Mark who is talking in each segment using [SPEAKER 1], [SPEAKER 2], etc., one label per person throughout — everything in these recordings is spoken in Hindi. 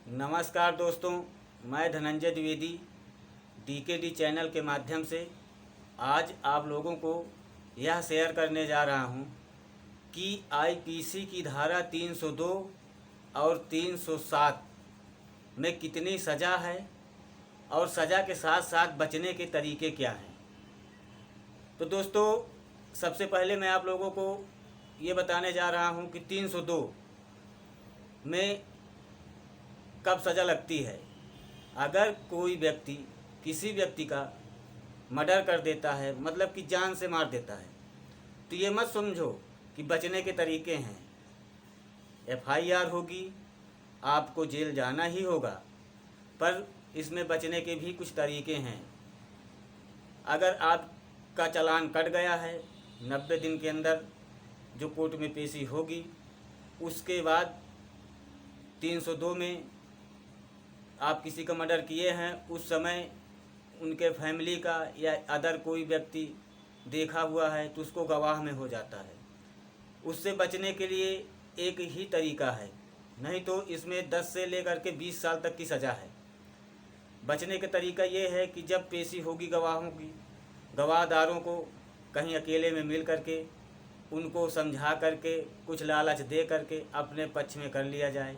[SPEAKER 1] नमस्कार दोस्तों, मैं धनंजय द्विवेदी डीकेडी चैनल के माध्यम से आज आप लोगों को यह शेयर करने जा रहा हूं कि आईपीसी की धारा 302 और 307 में कितनी सज़ा है और सज़ा के साथ साथ बचने के तरीके क्या हैं। तो दोस्तों, सबसे पहले मैं आप लोगों को ये बताने जा रहा हूं कि 302 में कब सज़ा लगती है। अगर कोई व्यक्ति किसी व्यक्ति का मर्डर कर देता है, मतलब कि जान से मार देता है, तो ये मत समझो कि बचने के तरीके हैं। एफआईआर होगी, आपको जेल जाना ही होगा, पर इसमें बचने के भी कुछ तरीके हैं। अगर आपका चालान कट गया है 90 दिन के अंदर जो कोर्ट में पेशी होगी, उसके बाद 302 में आप किसी का मर्डर किए हैं, उस समय उनके फैमिली का या अदर कोई व्यक्ति देखा हुआ है तो उसको गवाह में हो जाता है। उससे बचने के लिए एक ही तरीका है, नहीं तो इसमें 10 से लेकर के 20 साल तक की सज़ा है। बचने का तरीका ये है कि जब पेशी होगी गवाहों की, गवाहदारों को कहीं अकेले में मिल करके उनको समझा करके कुछ लालच दे करके अपने पक्ष में कर लिया जाए,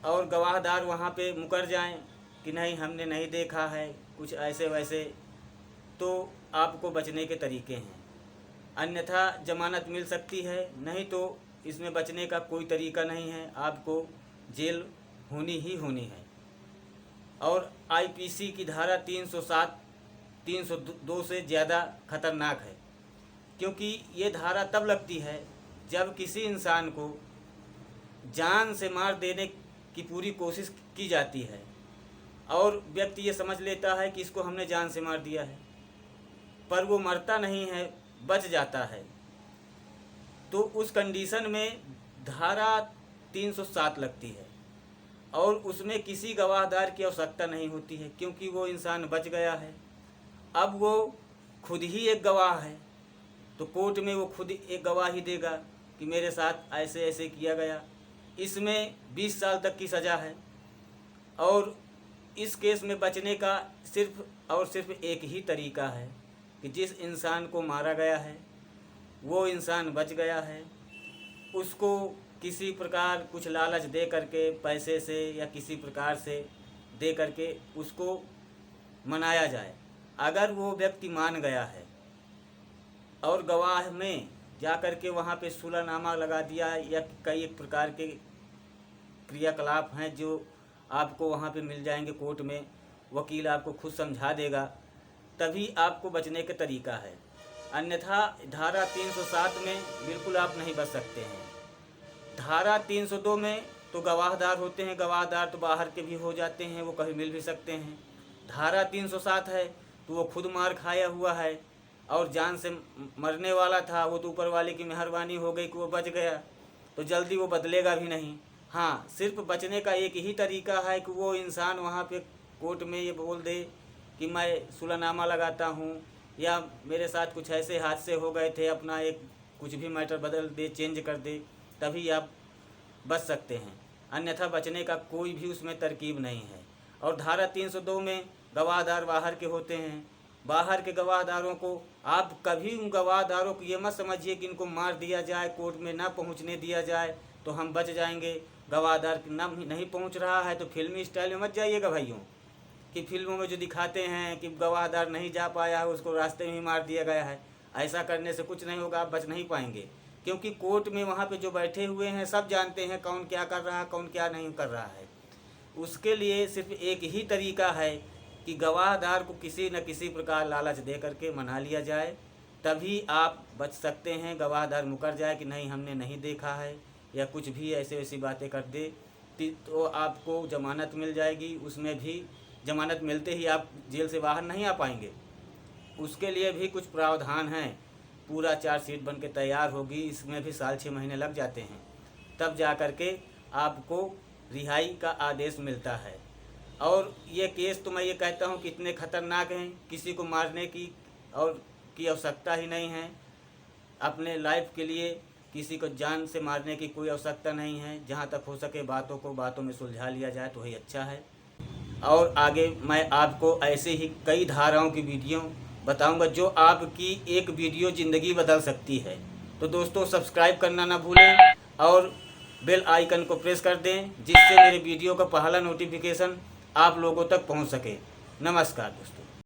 [SPEAKER 1] और गवाहदार वहाँ पे मुकर जाएं कि नहीं हमने नहीं देखा है, कुछ ऐसे वैसे, तो आपको बचने के तरीके हैं। अन्यथा जमानत मिल सकती है, नहीं तो इसमें बचने का कोई तरीका नहीं है, आपको जेल होनी ही होनी है। और आईपीसी की धारा 307 302 से ज़्यादा खतरनाक है, क्योंकि ये धारा तब लगती है जब किसी इंसान को जान से मार देने की पूरी कोशिश की जाती है और व्यक्ति ये समझ लेता है कि इसको हमने जान से मार दिया है, पर वो मरता नहीं है, बच जाता है। तो उस कंडीशन में धारा 307 लगती है और उसमें किसी गवाहदार की आवश्यकता नहीं होती है, क्योंकि वो इंसान बच गया है। अब वो खुद ही एक गवाह है, तो कोर्ट में वो खुद एक गवाही देगा कि मेरे साथ ऐसे ऐसे किया गया। इसमें 20 साल तक की सज़ा है, और इस केस में बचने का सिर्फ और सिर्फ एक ही तरीका है कि जिस इंसान को मारा गया है वो इंसान बच गया है, उसको किसी प्रकार कुछ लालच दे करके, पैसे से या किसी प्रकार से दे करके उसको मनाया जाए। अगर वो व्यक्ति मान गया है और गवाह में जा कर के वहाँ पे सुलहनामा लगा दिया, या कई एक प्रकार के क्रियाकलाप हैं जो आपको वहाँ पे मिल जाएंगे कोर्ट में, वकील आपको खुद समझा देगा, तभी आपको बचने का तरीका है। अन्यथा धारा 307 में बिल्कुल आप नहीं बच सकते हैं। धारा 302 में तो गवाहदार होते हैं, गवाहदार तो बाहर के भी हो जाते हैं, वो कभी मिल भी सकते हैं। धारा 307 है तो वो खुद मार खाया हुआ है और जान से मरने वाला था, वो तो ऊपर वाले की मेहरबानी हो गई कि वो बच गया, तो जल्दी वो बदलेगा भी नहीं। हाँ, सिर्फ बचने का एक ही तरीका है कि वो इंसान वहाँ पे कोर्ट में ये बोल दे कि मैं सुलहनामा लगाता हूँ, या मेरे साथ कुछ ऐसे हादसे हो गए थे, अपना एक कुछ भी मैटर बदल दे, चेंज कर दे, तभी आप बच सकते हैं। अन्यथा बचने का कोई भी उसमें तरकीब नहीं है। और धारा 302 में गवाहदार बाहर के होते हैं। बाहर के गवाहदारों को आप कभी उन गवाहदारों को ये मत समझिए कि इनको मार दिया जाए, कोर्ट में ना पहुंचने दिया जाए तो हम बच जाएंगे। गवाहदार ना नहीं पहुंच रहा है तो फिल्मी स्टाइल में मत जाइएगा भाइयों, कि फिल्मों में जो दिखाते हैं कि गवाहदार नहीं जा पाया है, उसको रास्ते में ही मार दिया गया है। ऐसा करने से कुछ नहीं होगा, आप बच नहीं पाएंगे, क्योंकि कोर्ट में वहाँ पे जो बैठे हुए हैं सब जानते हैं कौन क्या कर रहा है, कौन क्या नहीं कर रहा है। उसके लिए सिर्फ एक ही तरीका है कि गवाहदार को किसी न किसी प्रकार लालच दे करके मना लिया जाए, तभी आप बच सकते हैं। गवाहदार मुकर जाए कि नहीं हमने नहीं देखा है, या कुछ भी ऐसे ऐसी बातें कर दे, तो आपको ज़मानत मिल जाएगी। उसमें भी ज़मानत मिलते ही आप जेल से बाहर नहीं आ पाएंगे, उसके लिए भी कुछ प्रावधान हैं। पूरा चार्जशीट बन के तैयार होगी, इसमें भी 6 महीने लग जाते हैं, तब जा कर के आपको रिहाई का आदेश मिलता है। और ये केस तो मैं ये कहता हूँ कि इतने ख़तरनाक हैं, किसी को मारने की और की आवश्यकता ही नहीं है। अपने लाइफ के लिए किसी को जान से मारने की कोई आवश्यकता नहीं है। जहाँ तक हो सके बातों को बातों में सुलझा लिया जाए तो वही अच्छा है। और आगे मैं आपको ऐसे ही कई धाराओं की वीडियो बताऊंगा जो आपकी एक वीडियो ज़िंदगी बदल सकती है। तो दोस्तों सब्सक्राइब करना ना भूलें और बेल आइकन को प्रेस कर दें, जिससे मेरे वीडियो का पहला नोटिफिकेशन आप लोगों तक पहुंच सके। नमस्कार दोस्तों।